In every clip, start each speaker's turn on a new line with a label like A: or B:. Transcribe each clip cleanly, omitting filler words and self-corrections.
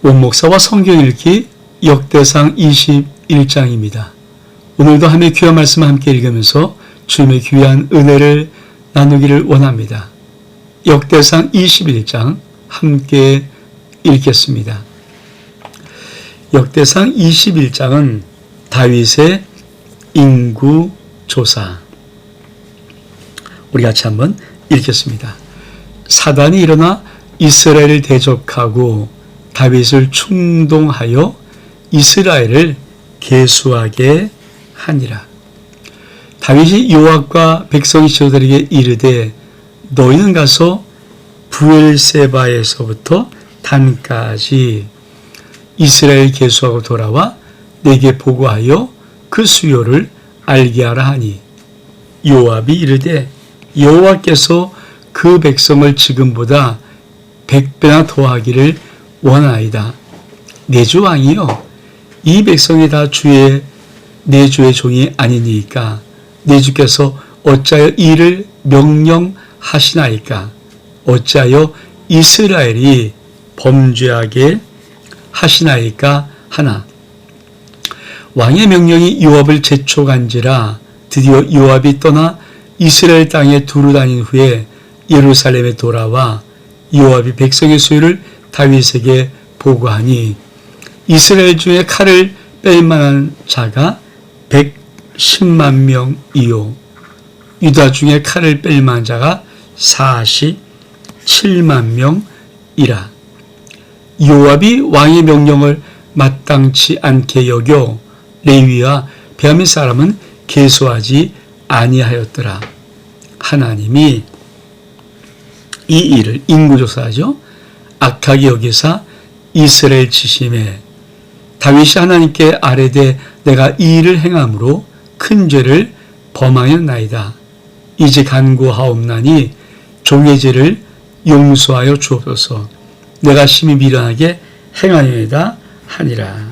A: 원목사와 성경 읽기 역대상 21장입니다. 오늘도 함께 귀한 말씀 함께 읽으면서 주님의 귀한 은혜를 나누기를 원합니다. 역대상 21장 함께 읽겠습니다. 역대상 21장은 다윗의 인구조사. 우리 같이 한번 읽겠습니다. 사단이 일어나 이스라엘을 대적하고 다윗을 충동하여 이스라엘을 계수하게 하니라. 다윗이 요압과 백성 지도자들에게 이르되 너희는 가서 브엘세바에서부터 단까지 이스라엘 계수하고 돌아와 내게 보고하여 그 수요를 알게 하라 하니 요압이 이르되 여호와께서 그 백성을 지금보다 100배나 더하기를 원하이다. 내 주 왕이여, 이 백성이 다 내 주의 종이 아니니까 내 주께서 어찌하여 이를 명령하시나이까? 어찌하여 이스라엘이 범죄하게 하시나이까 하나. 왕의 명령이 요압을 재촉한지라 드디어 요압이 떠나 이스라엘 땅에 두루 다닌 후에 예루살렘에 돌아와 요압이 백성의 수요를 다윗에게 보고하니 이스라엘 중에 칼을 뺄 만한 자가 110만 명이요 유다 중에 칼을 뺄 만한 자가 47만 명이라. 요압이 왕의 명령을 마땅치 않게 여겨 레위와 베냐민 사람은 계수하지 아니하였더라. 하나님이 이 일을 인구조사하죠. 악하게 여기사 이스라엘 치심에 다윗이 하나님께 아뢰되 내가 이 일을 행함으로 큰 죄를 범하였나이다. 이제 간구하옵나니 종의 죄를 용서하여 주옵소서. 내가 심히 미련하게 행하였나이다 하니라.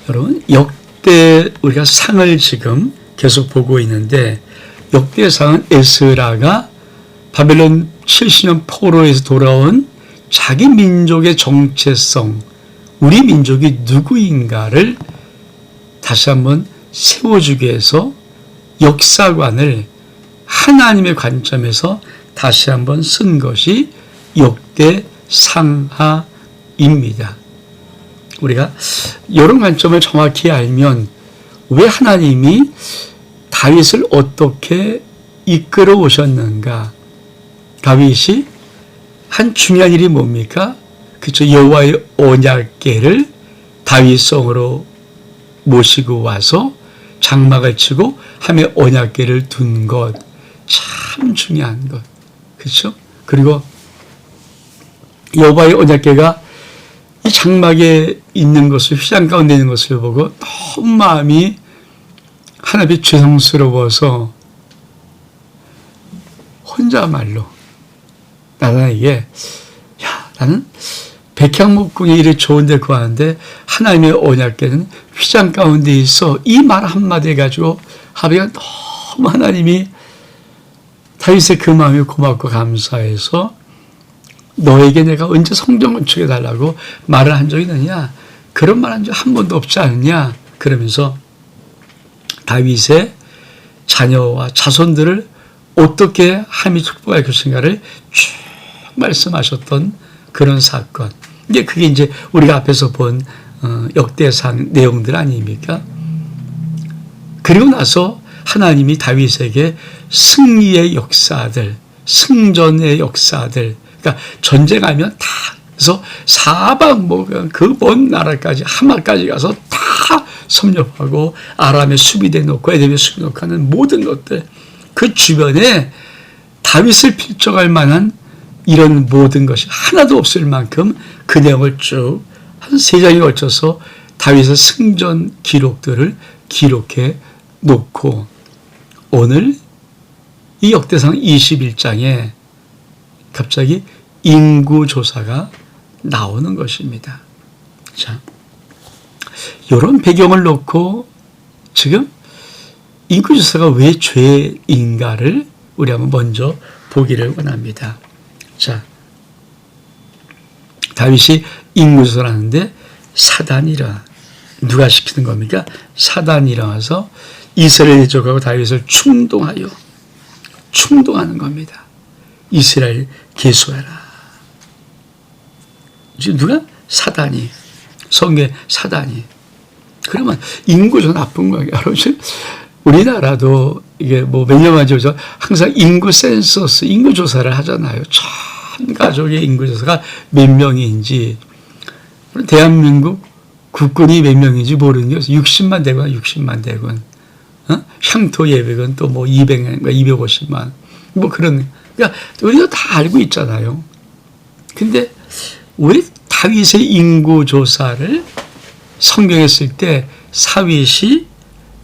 A: 여러분, 역대 우리가 상을 지금 계속 보고 있는데 역대상은 에스라가 바벨론 70년 포로에서 돌아온 자기 민족의 정체성, 우리 민족이 누구인가를 다시 한번 세워주기 위해서 역사관을 하나님의 관점에서 다시 한번 쓴 것이 역대상하입니다. 우리가 이런 관점을 정확히 알면 왜 하나님이 다윗을 어떻게 이끌어 오셨는가? 다윗이 한 중요한 일이 뭡니까? 그렇죠. 여호와의 언약궤를 다윗성으로 모시고 와서 장막을 치고 함에 언약궤를 둔 것, 참 중요한 것. 그렇죠? 그리고 여호와의 언약궤가 이 장막에 있는 것을, 휘장 가운데 있는 것을 보고 너무 마음이 하나님이 죄송스러워서 혼자말로 나단에게 나는 백향목궁에 이래 좋은 데 구하는데 하나님의 언약궤는 휘장 가운데 있어. 이 말 한마디 가지고 하비가 너무 하나님이 다윗의 그 마음이 고맙고 감사해서 너에게 내가 언제 성전 건축해 달라고 말을 한 적이 있느냐? 그런 말 한 적 한 번도 없지 않느냐? 그러면서 다윗의 자녀와 자손들을 어떻게 함이 축복할 것인가를 쭉 말씀하셨던 그런 사건. 이제 그게 이제 우리가 앞에서 본 역대상 내용들 아닙니까? 그리고 나서 하나님이 다윗에게 승리의 역사들, 승전의 역사들, 그러니까 전쟁하면 다 그래서 사방 그 먼 나라까지 하마까지 가서 다 섭렵하고 아람에 수비대 놓고 에돔에 수비 놓고 하는 모든 것들, 그 주변에 다윗을 필적할 만한 이런 모든 것이 하나도 없을 만큼 그 내용을 쭉 한 3장에 걸쳐서 다윗의 승전 기록들을 기록해 놓고 오늘 이 역대상 21장에 갑자기 인구조사가 나오는 것입니다. 자, 이런 배경을 놓고 지금 인구조사가 왜 죄인가를 우리 한번 먼저 보기를 원합니다. 자, 다윗이 인구조사를 하는데 사단이 일어나. 누가 시키는 겁니까? 사단이 일어나서 이스라엘 족하고 다윗을 충동하는 겁니다. 이스라엘 계수해라. 지금 누가? 사단이. 성경의 사단이. 그러면 인구조 나쁜 거예요. 여러분, 우리나라도 이게 뭐 몇 년 만에 항상 인구 센서스, 인구 조사를 하잖아요. 전 가족의 인구 조사가 몇 명인지. 대한민국 국군이 몇 명인지 모르는 게 60만 대군, 60만 대군. 향토 예백은 또 뭐 200만, 250만. 뭐 그런. 그러니까 우리도 다 알고 있잖아요. 근데 왜 다윗의 인구 조사를 성경에 쓸 때 사윗이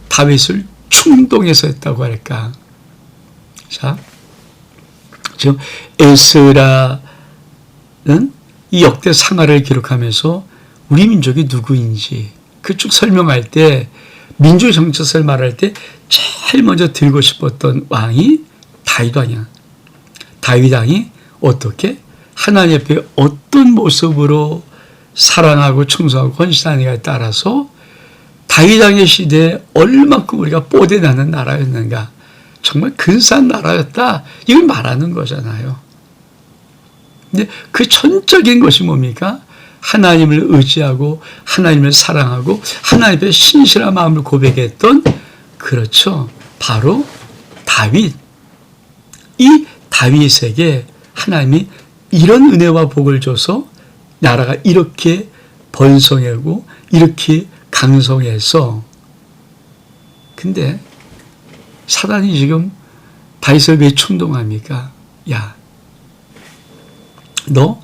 A: 다윗을 충동해서 했다고 할까? 자, 지금 에스라는 이 역대 상하를 기록하면서 우리 민족이 누구인지 그 쭉 설명할 때 민족 정체성을 말할 때 제일 먼저 들고 싶었던 왕이 다윗 왕이야. 다윗 왕이 어떻게 하나님 앞에 어떤 모습으로 사랑하고 충성하고 헌신하느냐에 따라서 다윗 왕의 시대에 얼마큼 우리가 뽀대나는 나라였는가. 정말 근사한 나라였다. 이걸 말하는 거잖아요. 근데 그 전적인 것이 뭡니까? 하나님을 의지하고 하나님을 사랑하고 하나님의 신실한 마음을 고백했던, 그렇죠, 바로 다윗. 이 다윗에게 하나님이 이런 은혜와 복을 줘서 나라가 이렇게 번성하고 이렇게 강성해서. 근데 사단이 지금 다윗을 왜 충동합니까? 야, 너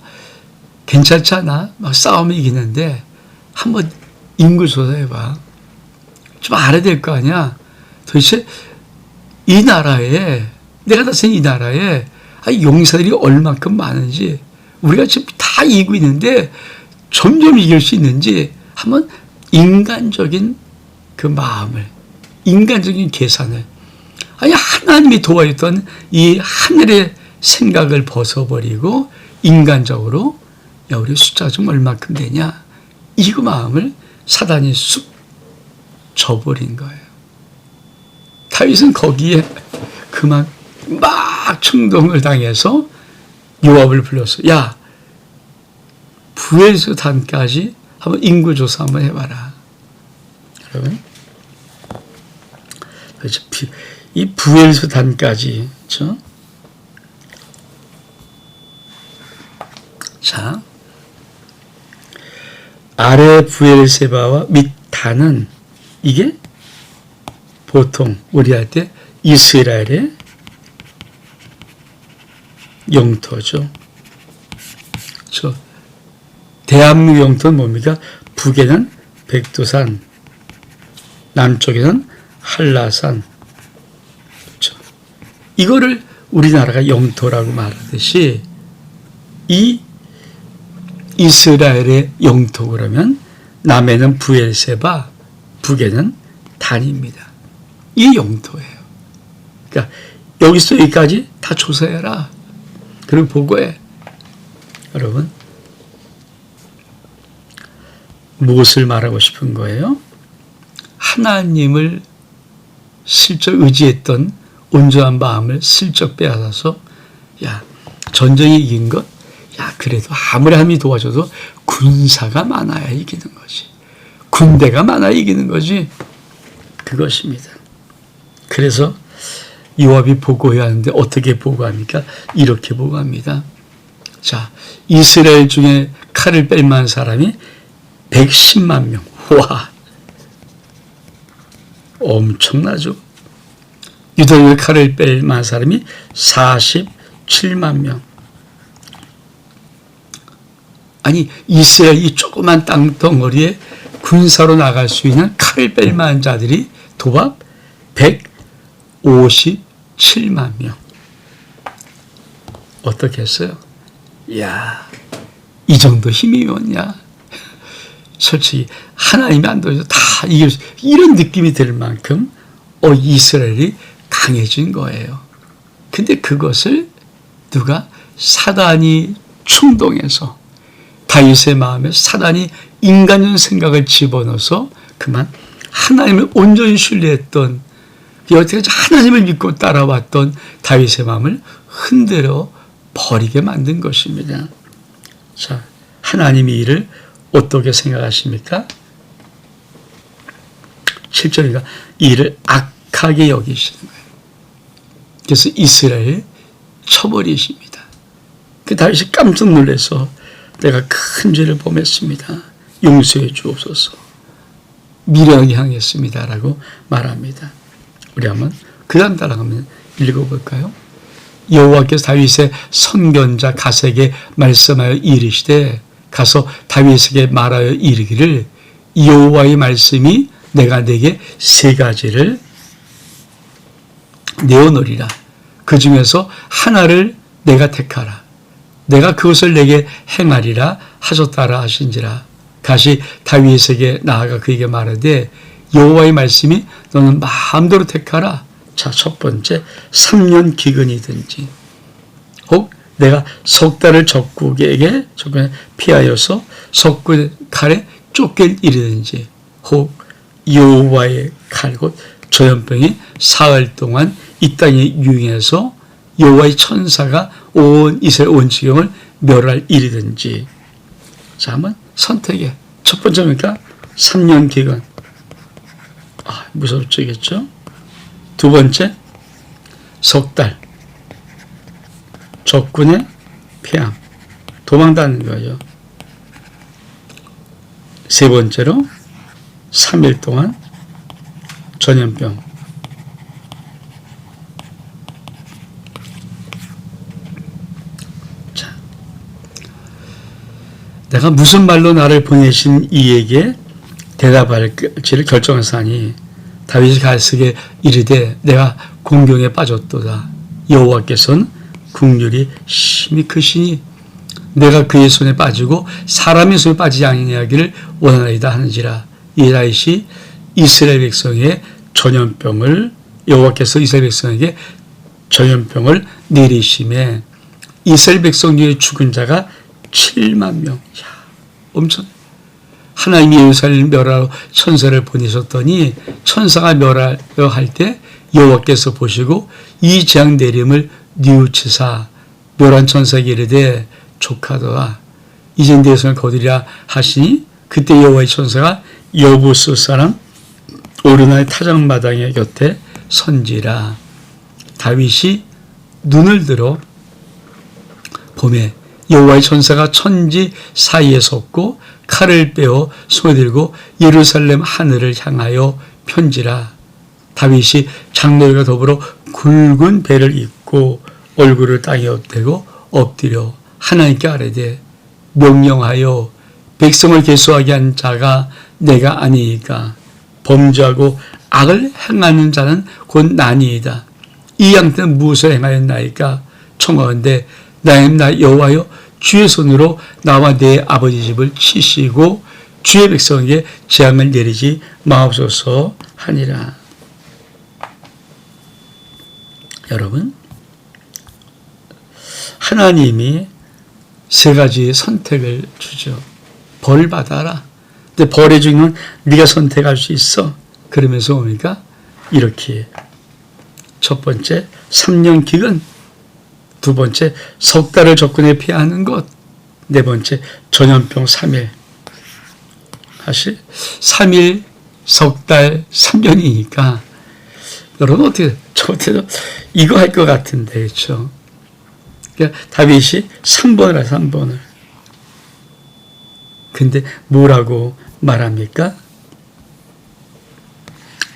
A: 괜찮잖아. 막 싸우면 이기는데 한번 인구 조사해봐. 좀 알아야 될 거 아니야. 도대체 이 나라에, 내가 다스린 이 나라에 용사들이 얼만큼 많은지, 우리가 지금 다 이기고 있는데 점점 이길 수 있는지 한번 인간적인 그 마음을, 인간적인 계산을, 하나님이 도와줬던 이 하늘의 생각을 벗어버리고 인간적으로, 야, 우리 숫자가 좀 얼마큼 되냐, 이 마음을 사단이 쑥 져버린 거예요. 다윗은 거기에 그만 막 충동을 당해서 요압을 불렀어. 야, 부엘에서 단까지 한번 인구조사 한번 해봐라. 여러분, 이 부엘에서 단까지, 그렇죠? 자, 아래 부엘세바와 밑 단은, 이게 보통 우리 할 때 이스라엘의 영토죠. 저 대한민국 영토는 뭡니까? 북에는 백두산, 남쪽에는 한라산. 그렇죠. 이거를 우리나라가 영토라고 말하듯이 이 이스라엘의 영토, 그러면 남에는 부엘세바, 북에는 단입니다. 이 영토예요. 그러니까 여기서 여기까지 다 조사해라. 그리고 보고해. 여러분, 무엇을 말하고 싶은 거예요? 하나님을 슬쩍 의지했던 온전한 마음을 슬쩍 빼앗아서, 야, 전쟁에 이긴 것? 야, 그래도 아무리 하나님이 도와줘도 군사가 많아야 이기는 거지. 군대가 많아야 이기는 거지. 그것입니다. 그래서 요압이 보고해야 하는데 어떻게 보고합니까? 이렇게 보고합니다. 자, 이스라엘 중에 칼을 뺄 만한 사람이 110만 명. 와, 엄청나죠. 유다 중에 칼을 뺄 만한 사람이 47만 명. 아니, 이스라엘 이 조그만 땅덩어리에 군사로 나갈 수 있는 칼을 뺄 만한 자들이 도합 157만 명. 어떻게 했어요? 이야, 이 정도 힘이 뭐냐? 솔직히 하나님이 안 도와줘도 다 이길 수, 이런 느낌이 들 만큼 이스라엘이 강해진 거예요. 근데 그것을 누가? 사단이 충동해서 다윗의 마음에 사단이 인간적인 생각을 집어넣어서 그만 하나님을 온전히 신뢰했던, 여태까지 하나님을 믿고 따라왔던 다윗의 마음을 흔들어 버리게 만든 것입니다. 자, 하나님이 이를 어떻게 생각하십니까? 7절이니까 이를 악하게 여기시는 거예요. 그래서 이스라엘을 쳐버리십니다. 그 다윗이 깜짝 놀라서 내가 큰 죄를 범했습니다. 용서해 주옵소서. 미련하게 향했습니다라고 말합니다. 우리 한번 그 다음 따라가면 읽어볼까요? 여호와께서 다윗의 선견자 갓에게 말씀하여 이르시되 가서 다윗에게 말하여 이르기를 여호와의 말씀이 내가 네게 세 가지를 내어놓으리라. 그 중에서 하나를 내가 택하라. 내가 그것을 내게 행하리라 하셨다라 하신지라. 다시 다윗에게 나아가 그에게 말하되 여호와의 말씀이 너는 마음대로 택하라. 자, 첫 번째 3년 기근이든지 혹 내가 석 달을 적국에게 피하여서 석국 칼에 쫓길 일이든지 혹 여호와의 칼 곧 전염병이 사흘 동안 이 땅에 유행해서 여호와의 천사가 온 이스라엘 온 지경을 멸할 일이든지. 자, 한번 선택해. 첫 번째니까 3년 기간. 무섭지겠죠? 두 번째, 석 달. 적군의 피함. 도망다니는 거죠. 세 번째로, 3일 동안 전염병. 자, 내가 무슨 말로 나를 보내신 이에게 대답할지를 결정하사니 다윗이 갈색에 이르되 내가 공경에 빠졌도다. 여호와께서는 긍휼이 심히 크시니 내가 그의 손에 빠지고 사람의 손에 빠지지 아니하기를 원하나이다 하는지라. 이 다윗이 이스라엘 백성의 전염병을 여호와께서 이스라엘 백성에게 전염병을 내리심에 이스라엘 백성 중에 죽은 자가 7만 명. 엄청. 하나님이 예루살렘을 멸하러 천사를 보내셨더니 천사가 멸하려 할 때 여호와께서 보시고 이 재앙 내림을 뉘우치사 멸한 천사에게 이르되 족하더라. 이젠 내 손을 거두리라 하시니 그때 여호와의 천사가 여부스 사람 오르나의 타작마당의 곁에 선지라. 다윗이 눈을 들어 봄에 여호와의 천사가 천지 사이에 섰고 칼을 빼어 손에 들고 예루살렘 하늘을 향하여 편지라. 다윗이 장로들과 더불어 굵은 배를 입고 얼굴을 땅에 엎대고 엎드려 하나님께 아뢰되 명령하여 백성을 계수하게 한 자가 내가 아니이까 범죄하고 악을 행하는 자는 곧 나니이다. 이 양떼는 무엇을 행하였나이까 청하건대 나의 나 여호와여 주의 손으로 나와 내 아버지 집을 치시고 주의 백성에게 재앙을 내리지 마옵소서 하니라. 여러분, 하나님이 세 가지 선택을 주죠. 벌 받아라. 근데 벌의 중은 네가 선택할 수 있어. 그러면서 뭡니까? 이렇게 첫 번째 3년 기근, 두 번째 석 달을 적군에 피하는 것, 네 번째 전염병 3일. 사실 3일, 석 달, 3년이니까 여러분 어떻게 저한테도 이거 할 것 같은데, 그렇죠? 그러니까 다윗이 3번을 3번을. 근데 뭐라고 말합니까?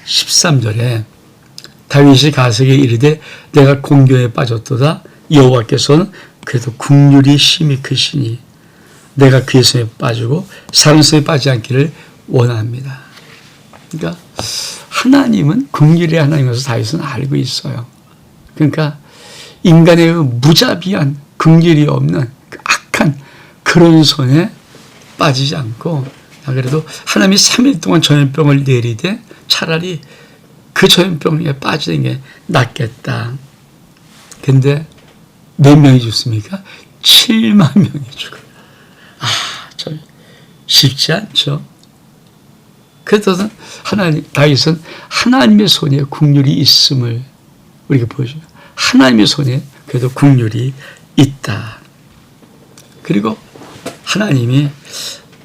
A: 13절에 다윗이 가석에 이르되 내가 공경에 빠졌도다. 여호와께서는 그래도 긍휼이 심히 크시니 내가 그의 손에 빠지고 사람 손에 빠지지 않기를 원합니다. 그러니까 하나님은 긍휼의 하나님에서 다윗은 알고 있어요. 그러니까 인간의 무자비한 긍휼이 없는 악한 그런 손에 빠지지 않고 그래도 하나님이 3일 동안 전염병을 내리되 차라리 그 전염병에 빠지는 게 낫겠다. 근데 몇 명이 죽습니까? 7만 명이 죽어요. 쉽지 않죠. 그래서 다윗은 하나님의 손에 국률이 있음을 우리가 보여줘요. 하나님의 손에 그래도 국률이 있다. 그리고 하나님이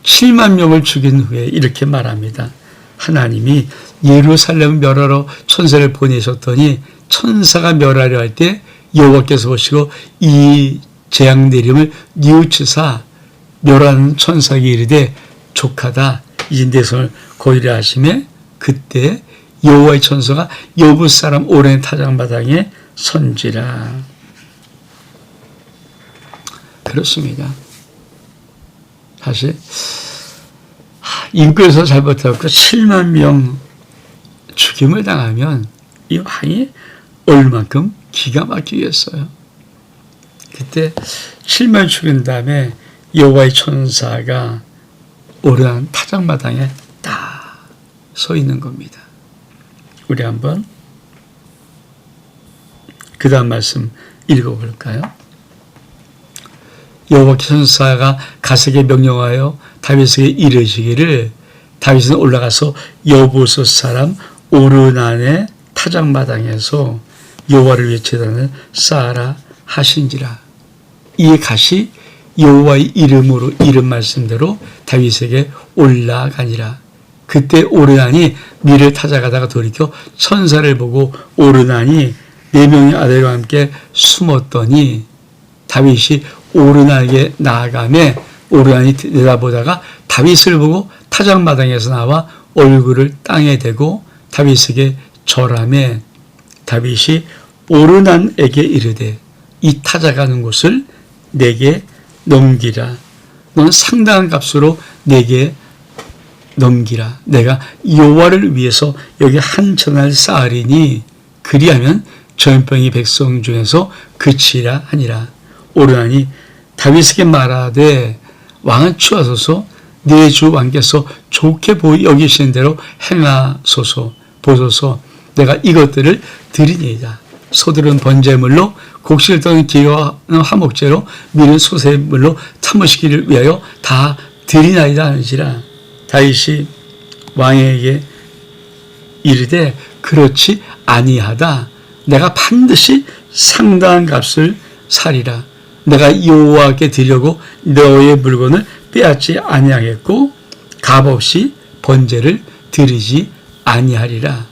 A: 7만 명을 죽인 후에 이렇게 말합니다. 하나님이 예루살렘 멸하러 천사를 보내셨더니 천사가 멸하려 할 때 여호와께서 보시고 이 재앙 내림을 뉘우치사 멸하는 천사에게 이르되 족하다. 이제 내 손을 고이라 하시매 그때 여호와의 천사가 여부 사람 오랜 타작마당에 선지라. 그렇습니다. 사실 인구에서 잘못하고 7만 명 죽임을 당하면 이 왕이 얼만큼 기가 막히겠어요. 그때 7만 죽인 다음에 여호와의 천사가 오르한 타작마당에 딱 서 있는 겁니다. 우리 한번 그 다음 말씀 읽어볼까요? 여호와 천사가 가세게 명령하여 다윗에게 이르시기를 다윗은 올라가서 여부스 사람 오르난의 타작마당에서 여호와를 위해 제단을 쌓아라 하신지라. 이 갓이 여호와의 이름으로 이름 말씀대로 다윗에게 올라가니라. 그때 오르난이 밀을 타작하다가 돌이켜 천사를 보고 오르난이 4명의 아들과 함께 숨었더니 다윗이 오르난에게 나아가매 오르난이 내다보다가 다윗을 보고 타작마당에서 나와 얼굴을 땅에 대고 다윗에게 절하매 다윗이 오르난에게 이르되 이 타작하는 곳을 내게 넘기라. 넌 상당한 값으로 내게 넘기라. 내가 여호와를 위해서 여기 한 천을 쌓으리니 그리하면 전병이 백성 중에서 그치라 하니라. 오르난이 다윗에게 말하되 왕은 추하소서 내 주 왕께서 좋게 여기시는 대로 행하소서. 보소서 내가 이것들을 드리니이다. 소들은 번제물로 곡식을 떠는 기와 화목제로 밀은 소새물로 참으시기를 위하여 다 드리나이다 하는지라. 다윗이 왕에게 이르되 그렇지 아니하다. 내가 반드시 상당한 값을 사리라. 내가 여호와께 드리려고 너의 물건을 빼앗지 아니하겠고 값없이 번제를 드리지 아니하리라.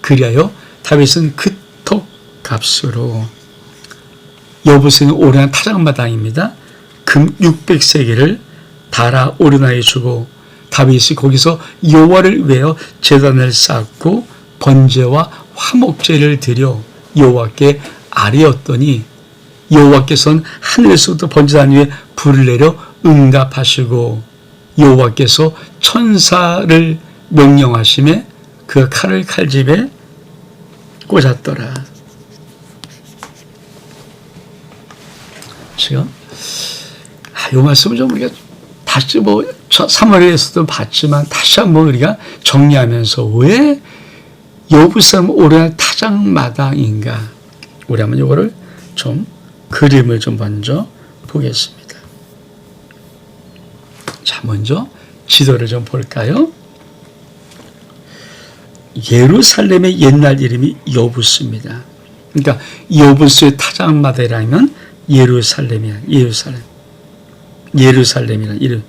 A: 그리하여 다윗은 그토 값으로 여부스는 오르난 타작마당입니다. 금 600세겔을 달아 오르나에 주고 다윗이 거기서 여호와를 위하여 제단을 쌓고 번제와 화목제를 드려 여호와께 아뢰었더니 여호와께서는 하늘에서부터 번제단 위에 불을 내려 응답하시고 여호와께서 천사를 명령하심에 그 칼을 칼집에 꽂았더라. 지금 이 말씀을 좀 우리가 다시 3월에서도 봤지만 다시 한번 우리가 정리하면서 왜 여부사람 오르난 타작마당인가? 우리 한번 이거를 좀 그림을 좀 먼저 보겠습니다. 자, 먼저 지도를 좀 볼까요? 예루살렘의 옛날 이름이 여부스입니다. 그러니까 여부스의 타작마당이라면 예루살렘이야. 예루살렘이라는 이름.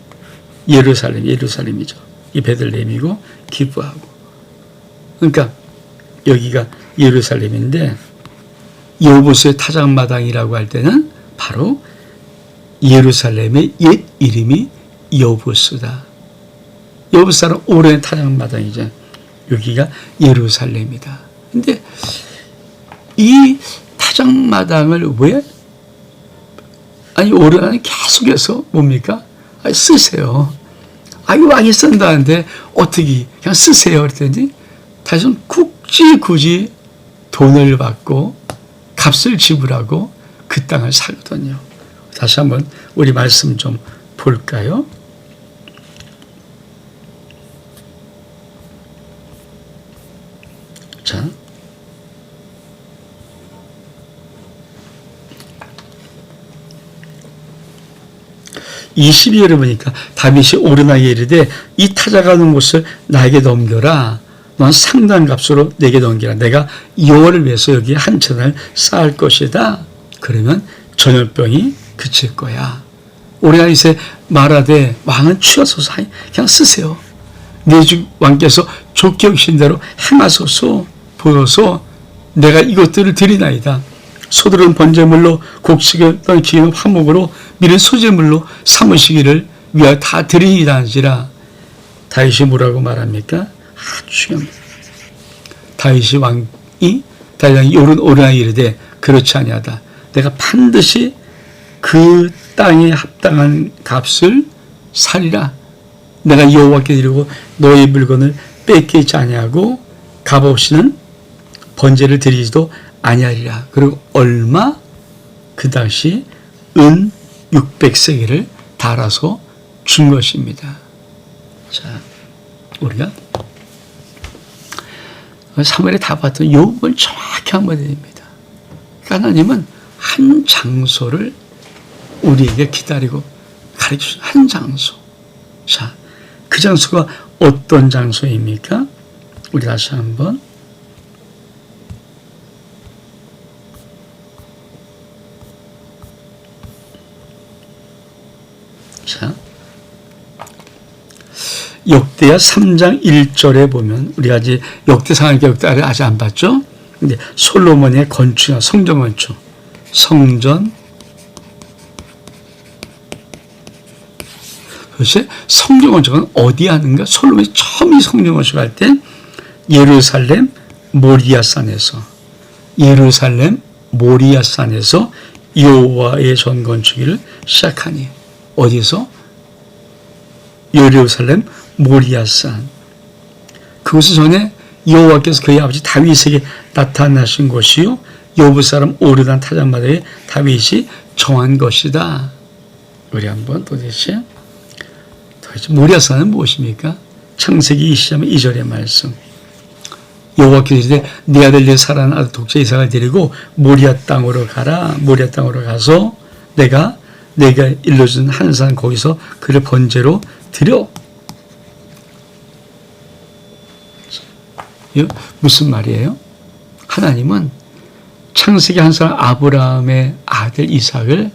A: 예루살렘이죠. 이 베들레헴이고 기브하고. 그러니까 여기가 예루살렘인데 여부스의 타작마당이라고 할 때는 바로 예루살렘의 옛 이름이 여부스다. 여부스는 오랜 타작마당이죠. 여기가 예루살렘이다. 근데 이 타작마당을 왜 오르난이 계속해서 뭡니까? 쓰세요. 왕이 쓴다는데 어떻게 그냥 쓰세요. 그랬더니 다시 굳이 돈을 받고 값을 지불하고 그 땅을 사거든요. 다시 한번 우리 말씀 좀 볼까요? 자, 22절에 보니까 다윗이 오르나이에 이르되 이 타작하는 곳을 나에게 넘겨라. 넌 상당한 값으로 내게 넘기라. 내가 여호와를 위해서 여기 한 채단을 쌓을 것이다. 그러면 전염병이 그칠 거야. 오르나이에 말하되 왕은 취하소서 그냥 쓰세요. 내 주 왕께서 좋게 여기신 대로 행하소서 보여서 내가 이것들을 드리나이다. 소들은 번제물로 곡식을 기는 화목으로 밀은 소제물로 삼으시기를 위하여 다 드리이다 하지라. 다윗이 뭐라고 말합니까? 아주 중요합니다. 다윗이 왕이 오르나이에 이르되 그렇지 아니하다. 내가 반드시 그 땅에 합당한 값을 살리라. 내가 여호와께 드리고 너의 물건을 뺏기지 아니하고 값 없이는 번제를 드리지도 아니하리라. 그리고 얼마? 그 당시 은 600세겔을 달아서 준 것입니다. 자, 우리가 사무엘에 다 봤던 요 부분 정확히 한번 됩니다. 하나님은 한 장소를 우리에게 기다리고 가르쳐주신 한 장소. 자, 그 장소가 어떤 장소입니까? 우리 다시 한번 자, 역대하 3장 1절에 보면 우리가 아직 역대상하니까 역대하를 아직 안 봤죠? 근데 솔로몬의 건축이나 성전 건축, 성전 도대체 성전 건축은 어디 하는가? 솔로몬이 처음 이 성전 건축할 때 예루살렘 모리아산에서 여호와의 전 건축일을 시작하니 어디서? 예루살렘 모리아산. 그것은 전에 여호와께서 그의 아버지 다윗에게 나타나신 것이요 여부 사람 오르단 타작마다에 다윗이 정한 것이다. 우리 한번 도대체 모리아산은 무엇입니까? 창세기 20장 2절의 말씀. 여호와께서 이르되 네 아들 내 사랑하는 아들 독자 이삭을 데리고 모리아 땅으로 가라. 모리아 땅으로 가서 내가 일러준 한 산 거기서 그를 번제로 드려. 이거 무슨 말이에요? 하나님은 창세기 한 사람 아브라함의 아들 이삭을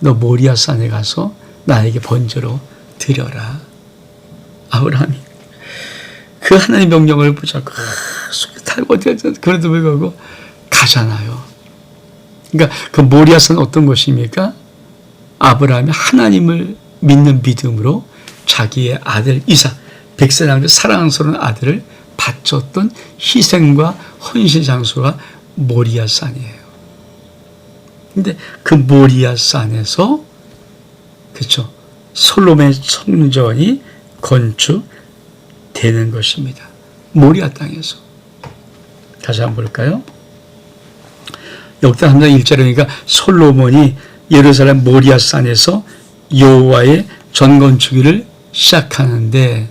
A: 너 모리아산에 가서 나에게 번제로 드려라. 아브라함이 그 하나님의 명령을 붙잡고 타고 그래도 불구하고 가잖아요. 그러니까 그 모리아산 어떤 것입니까? 아브라함이 하나님을 믿는 믿음으로 자기의 아들 이삭, 백세장자 사랑스러운 아들을 바쳤던 희생과 헌신 장소가 모리아산이에요. 근데 그 모리아산에서 그렇죠. 솔로몬의 성전이 건축되는 것입니다. 모리아 땅에서. 다시 한번 볼까요? 역대 3장 1절에 그러니까 솔로몬이 예루살렘 모리아산에서 여호와의 전건축일을 시작하는데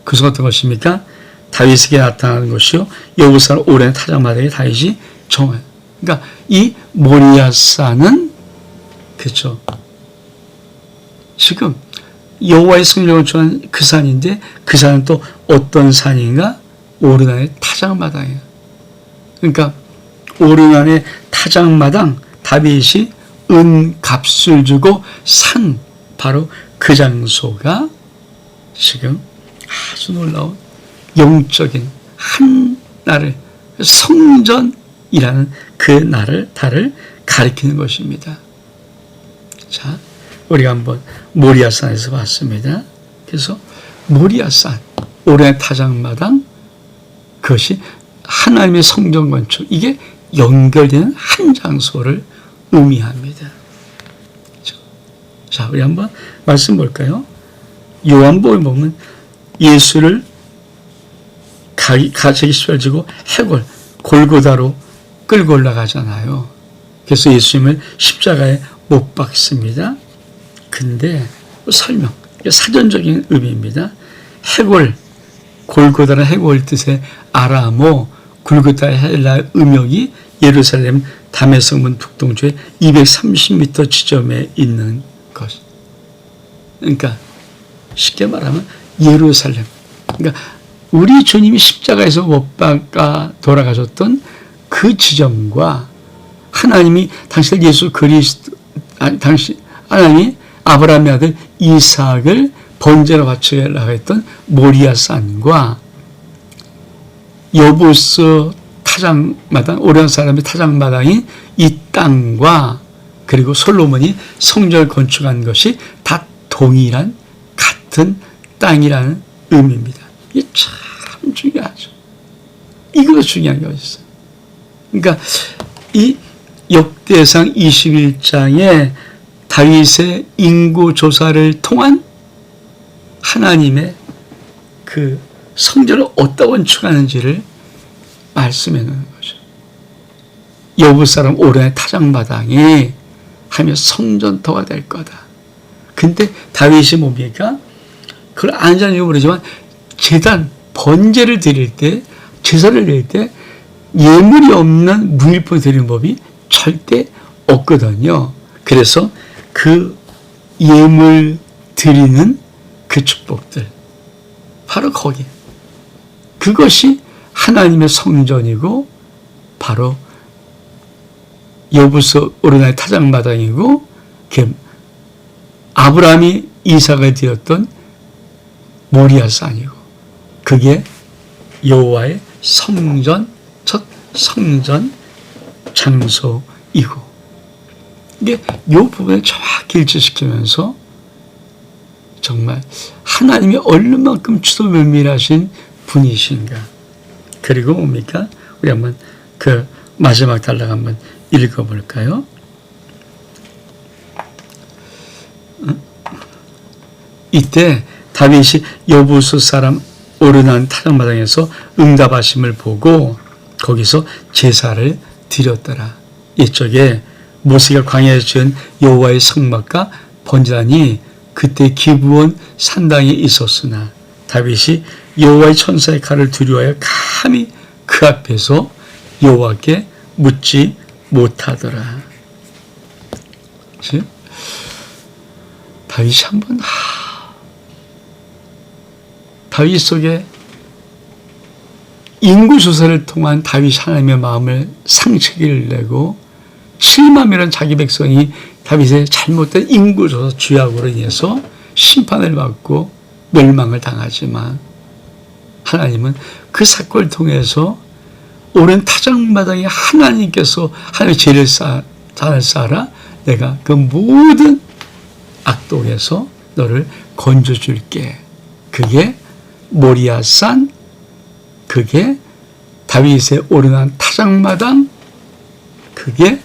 A: 그것은 어떤 것입니까? 다윗에게 나타나는 것이요 여호사람 오랜 타작마다에 다윗이 정한. 그러니까 이 모리아산은 그렇죠. 지금 여호와의 성령을 주한 그 산인데 그 산은 또 어떤 산인가? 오르난의 타작마당이에요. 그러니까 오르난의 타작마당 다윗이 은값을 주고 산 바로 그 장소가 지금 아주 놀라운 영적인 한 날을 성전이라는 그 날을 달을 가리키는 것입니다. 자, 우리가 한번 모리아산에서 봤습니다. 그래서 모리아산 오랜 타작마당 그것이 하나님의 성전 건축 이게 연결되는 한 장소를 의미합니다. 자, 우리 한번 말씀 볼까요? 요한복음에 보면 예수를 가시기 씌워지고 해골 골고다로 끌고 올라가잖아요. 그래서 예수님을 십자가에 못 박습니다. 근데 설명, 사전적인 의미입니다. 해골, 골고다는 해골 뜻의 아람어, 골고다의 헬라 음역이 예루살렘 다메섹문 북동쪽에 230m 지점에 있는 것. 그러니까 쉽게 말하면 예루살렘. 그러니까 우리 주님이 십자가에서 못 박아 돌아가셨던 그 지점과 하나님이 당시 예수 그리스도, 당시 하나님이 아브라함의 아들 이삭을 번제로 바치려고 했던 모리아 산과 여부스 타작마당, 오랜 사람의 타작마당인 이 땅과 그리고 솔로몬이 성전을 건축한 것이 다 동일한 같은 땅이라는 의미입니다. 이게 참 중요하죠. 이것도 중요한 게 어딨어요. 그러니까 이 역대상 21장에 다윗의 인구 조사를 통한 하나님의 그 성전을 어디다 건축하는지를 말씀해 놓는 거죠. 여부 사람 오른의 타작마당이 하며 성전터가 될 거다. 근데 다윗이 뭡니까? 그걸 안 자는지 모르지만 제단, 번제를 드릴 때, 제사를 드릴 때 예물이 없는 무일푼 드리는 법이 절대 없거든요. 그래서 그 예물 드리는 그 축복들, 바로 거기. 그것이 하나님의 성전이고 바로 여부서 오르나의 타작마당이고 아브라함이 이삭을 드렸던 모리아산이고 그게 여호와의 성전, 첫 성전 장소이고 이게 이 부분을 정확히 일치시키면서 정말 하나님이 얼마만큼 주도 면밀하신 분이신가. 그리고 뭡니까? 우리 한번 그 마지막 단락 한번 읽어볼까요? 이때 다윗이 여부수 사람 오르난 타작마당에서 응답하심을 보고 거기서 제사를 드렸더라. 이쪽에 모세가 광야에서 지은 여호와의 성막과 번제단이 그때 기브온 산당에 있었으나 다윗이 여호와의 천사의 칼을 두려워하여 감히 그 앞에서 여호와께 묻지 못하더라. 그치? 다윗이 한번 다윗 속에 인구조사를 통한 다윗 하나님의 마음을 상처를 내고 7만이라는 자기 백성이 다윗의 잘못된 인구조사 죄악으로 인해서 심판을 받고 멸망을 당하지만 하나님은 그 사건을 통해서 오랜 타작마당에 하나님께서 하나님의 죄를 쌓아라 내가 그 모든 악독에서 너를 건져줄게. 그게 모리아산, 그게 다윗의 오르난 타작마당, 그게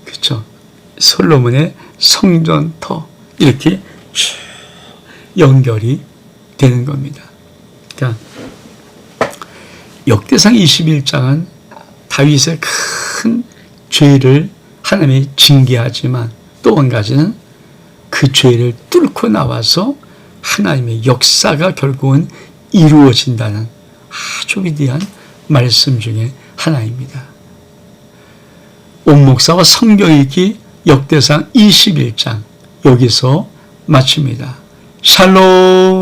A: 그렇죠. 솔로몬의 성전터 이렇게 쭉 연결이 되는 겁니다. 그러니까 역대상 21장은 다윗의 큰 죄를 하나님이 징계하지만 또 한 가지는 그 죄를 뚫고 나와서 하나님의 역사가 결국은 이루어진다는 아주 위대한 말씀 중에 하나입니다. 옥목사와 성경 읽기 역대상 21장 여기서 마칩니다. 샬롬.